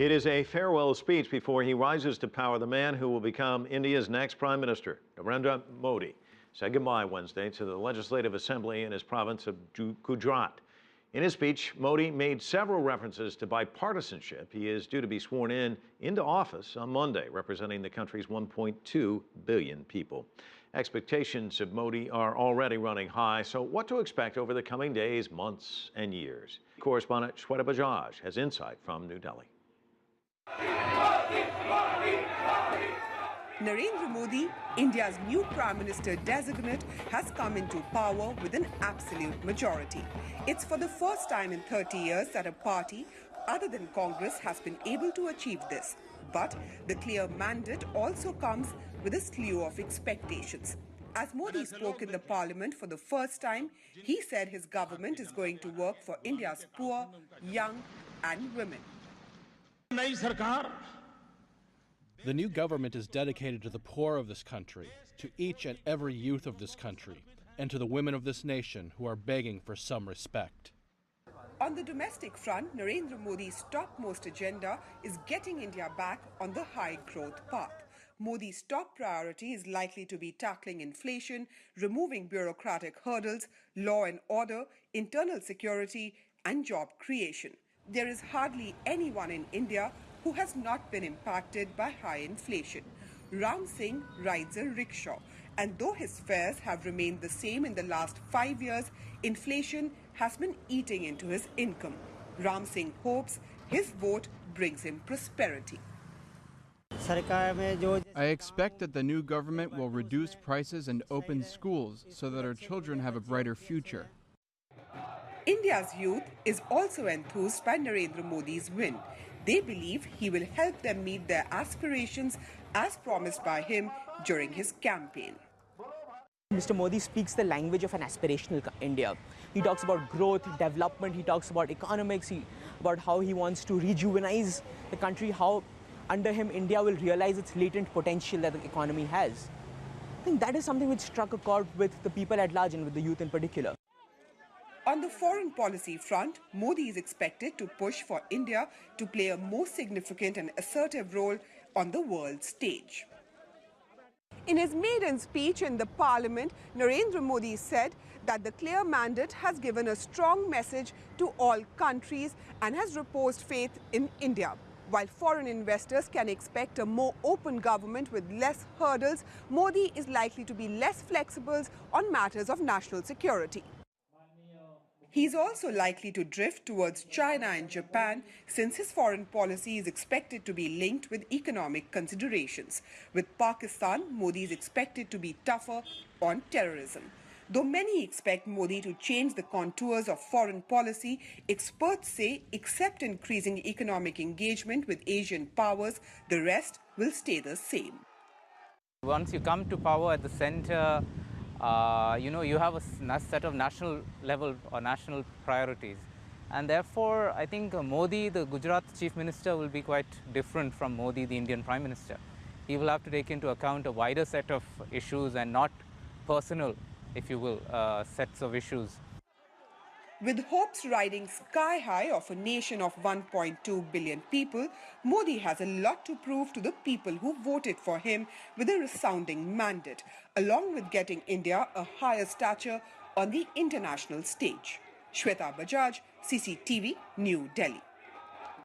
It is a farewell speech before he rises to power. The man who will become India's next prime minister, Narendra Modi, said goodbye Wednesday to the Legislative Assembly in his province of Gujarat. In his speech, Modi made several references to bipartisanship. He is due to be sworn into office on Monday, representing the country's 1.2 billion people. Expectations of Modi are already running high, so what to expect over the coming days, months, and years? Correspondent Shweta Bajaj has insight from New Delhi. Narendra Modi, India's new Prime Minister designate, has come into power with an absolute majority. It's for the first time in 30 years that a party other than Congress has been able to achieve this. But the clear mandate also comes with a slew of expectations. As Modi spoke in the parliament for the first time, he said his government is going to work for India's poor, young and women. The new government is dedicated to the poor of this country, to each and every youth of this country, and to the women of this nation who are begging for some respect. On the domestic front, Narendra Modi's topmost agenda is getting India back on the high growth path. Modi's top priority is likely to be tackling inflation, removing bureaucratic hurdles, law and order, internal security, and job creation. There is hardly anyone in India who has not been impacted by high inflation. Ram Singh rides a rickshaw, and though his fares have remained the same in the last 5 years, inflation has been eating into his income. Ram Singh hopes his vote brings him prosperity. I expect that the new government will reduce prices and open schools so that our children have a brighter future. India's youth is also enthused by Narendra Modi's win. They believe he will help them meet their aspirations as promised by him during his campaign. Mr. Modi speaks the language of an aspirational India. He talks about growth, development, he talks about economics, about how he wants to rejuvenize the country, how under him India will realize its latent potential that the economy has. I think that is something which struck a chord with the people at large and with the youth in particular. On the foreign policy front, Modi is expected to push for India to play a more significant and assertive role on the world stage. In his maiden speech in the parliament, Narendra Modi said that the clear mandate has given a strong message to all countries and has reposed faith in India. While foreign investors can expect a more open government with less hurdles, Modi is likely to be less flexible on matters of national security. He's also likely to drift towards China and Japan since his foreign policy is expected to be linked with economic considerations. With Pakistan, Modi is expected to be tougher on terrorism. Though many expect Modi to change the contours of foreign policy, experts say except increasing economic engagement with Asian powers, the rest will stay the same. Once you come to power at the center, you have a set of national level or national priorities. And therefore, I think Modi, the Gujarat Chief Minister, will be quite different from Modi, the Indian Prime Minister. He will have to take into account a wider set of issues and not personal, if you will, sets of issues. With hopes riding sky high of a nation of 1.2 billion people, Modi has a lot to prove to the people who voted for him with a resounding mandate, along with getting India a higher stature on the international stage. Shweta Bajaj, CCTV, New Delhi.